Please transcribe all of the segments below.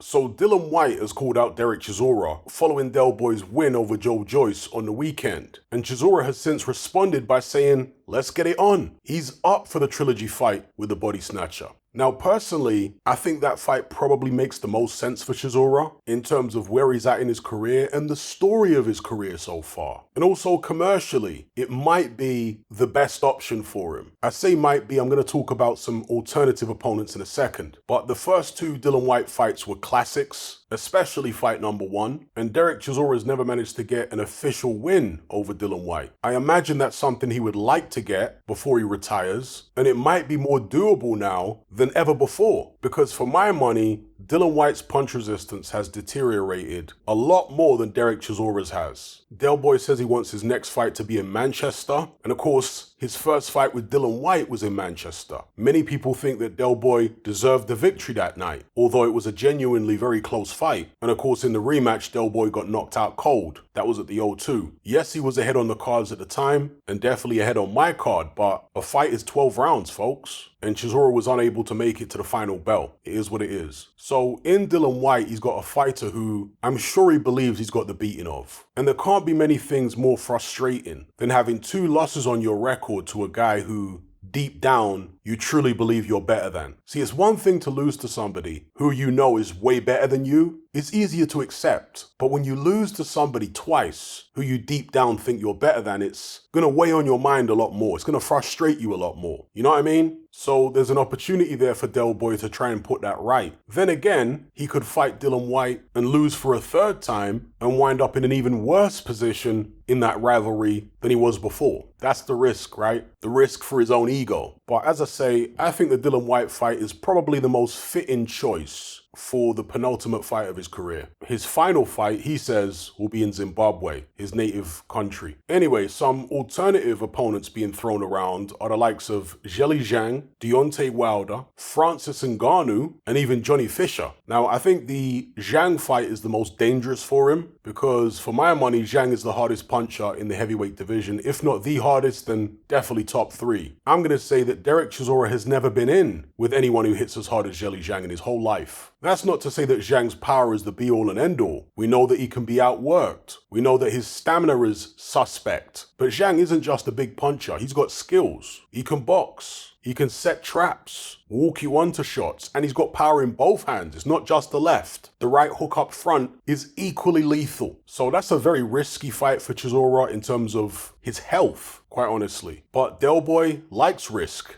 So Dillian Whyte has called out Derek Chisora following Del Boy's win over Joe Joyce on the weekend. And Chisora has since responded by saying, let's get it on. He's up for the Trilogy fight with the body snatcher. Now, personally, I think that fight probably makes the most sense for Chisora in terms of where he's at in his career and the story of his career so far. And also commercially, it might be the best option for him. I say might be, I'm going to talk about some alternative opponents in a second. But the first two Dillian Whyte fights were classics, especially fight number 1. And Derek Chisora has never managed to get an official win over Dillian Whyte. I imagine that's something he would like to get before he retires. And it might be more doable now than ever before. Because for my money, Dillian Whyte's punch resistance has deteriorated a lot more than Derek Chisora's has. Del Boy says he wants his next fight to be in Manchester. And of course, his first fight with Dillian Whyte was in Manchester. Many people think that Del Boy deserved the victory that night, although it was a genuinely very close fight. And of course, in the rematch, Del Boy got knocked out cold. That was at the O2. Yes, he was ahead on the cards at the time, and definitely ahead on my card, but a fight is 12 rounds, folks. And Chisora was unable to make it to the final bell. It is what it is. So in Dillian Whyte, he's got a fighter who I'm sure he believes he's got the beating of. And there can't be many things more frustrating than having 2 losses on your record to a guy who, deep down, you truly believe you're better than. See, it's one thing to lose to somebody who you know is way better than you. It's easier to accept. But when you lose to somebody twice who you deep down think you're better than, it's going to weigh on your mind a lot more. It's going to frustrate you a lot more. You know what I mean? So there's an opportunity there for Del Boy to try and put that right. Then again, he could fight Dillian Whyte and lose for a third time and wind up in an even worse position in that rivalry than he was before. That's the risk, right? The risk for his own ego. But as I say, I think the Dillian Whyte fight is probably the most fitting choice for the penultimate fight of his career. His final fight, he says, will be in Zimbabwe, his native country. Anyway, some alternative opponents being thrown around are the likes of Zhilei Zhang, Deontay Wilder, Francis Ngannou, and even Johnny Fisher. Now, I think the Zhang fight is the most dangerous for him because, for my money, Zhang is the hardest puncher in the heavyweight division. If not the hardest, then definitely top 3. I'm going to say that Derek Chisora has never been in with anyone who hits as hard as Zhilei Zhang in his whole life. That's not to say that Zhang's power is the be-all and end-all. We know that he can be outworked. We know that his stamina is suspect. But Zhang isn't just a big puncher. He's got skills. He can box. He can set traps, walk you onto shots, and he's got power in both hands. It's not just the left. The right hook up front is equally lethal. So that's a very risky fight for Chisora in terms of his health, quite honestly. But Del Boy likes risk.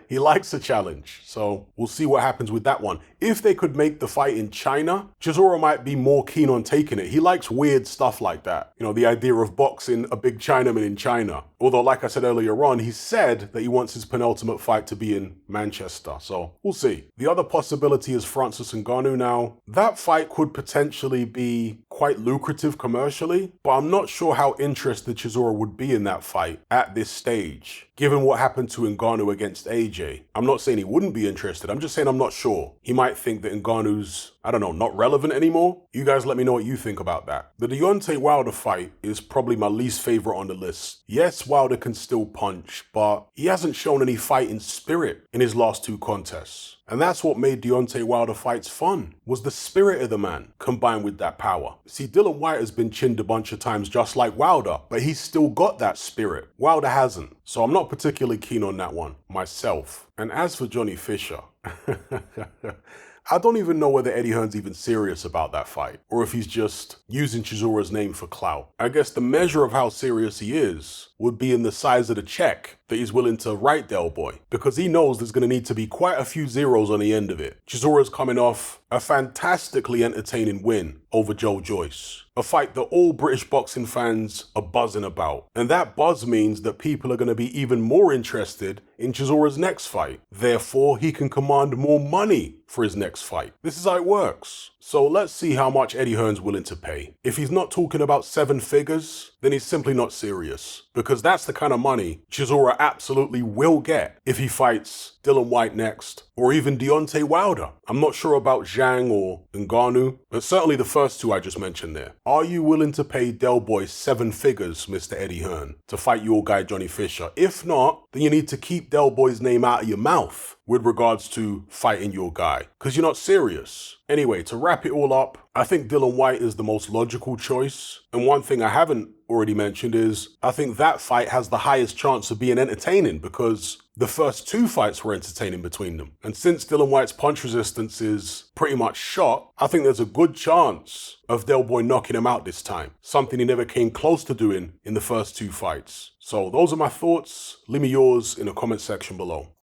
He likes a challenge. So we'll see what happens with that one. If they could make the fight in China, Chisora might be more keen on taking it. He likes weird stuff like that. You know, the idea of boxing a big Chinaman in China. Although, like I said earlier on, he said that he wants his penultimate fight to be in Manchester. So we'll see. The other possibility is Francis Ngannou now. That fight could potentially be quite lucrative commercially, but I'm not sure how interested Chisora would be in that fight at this stage, given what happened to Ngannou against AJ. I'm not saying he wouldn't be interested. I'm just saying I'm not sure. He might think that Ngannou's, I don't know, not relevant anymore. You guys let me know what you think about that. The Deontay Wilder fight is probably my least favorite on the list. Yes, Wilder can still punch, but he hasn't shown any fighting spirit in his last 2 contests. And that's what made Deontay Wilder fights fun, was the spirit of the man combined with that power. See, Dillian Whyte has been chinned a bunch of times just like Wilder, but he's still got that spirit. Wilder hasn't. So I'm not particularly keen on that one myself. And as for Johnny Fisher, I don't even know whether Eddie Hearn's even serious about that fight, or if he's just using Chisora's name for clout. I guess the measure of how serious he is would be in the size of the check that he's willing to write Del Boy, because he knows there's going to need to be quite a few zeros on the end of it. Chisora's coming off a fantastically entertaining win over Joe Joyce, a fight that all British boxing fans are buzzing about. And that buzz means that people are going to be even more interested in Chisora's next fight. Therefore, he can command more money for his next fight. This is how it works. So let's see how much Eddie Hearn's willing to pay. If he's not talking about 7 figures, then he's simply not serious, because that's the kind of money Chisora absolutely will get if he fights Dillian Whyte next, or even Deontay Wilder. I'm not sure about Zhang or Ngannou, but certainly the first two I just mentioned there. Are you willing to pay Del Boy 7 figures, Mr. Eddie Hearn, to fight your guy Johnny Fisher? If not, then you need to keep Del Boy's name out of your mouth with regards to fighting your guy, because you're not serious. Anyway, to wrap it all up, I think Dillian Whyte is the most logical choice. And one thing I haven't already mentioned is I think that fight has the highest chance of being entertaining because the first two fights were entertaining between them. And since Dillian Whyte's punch resistance is pretty much shot, I think there's a good chance of Del Boy knocking him out this time, something he never came close to doing in the first two fights. So those are my thoughts. Leave me yours in the comment section below.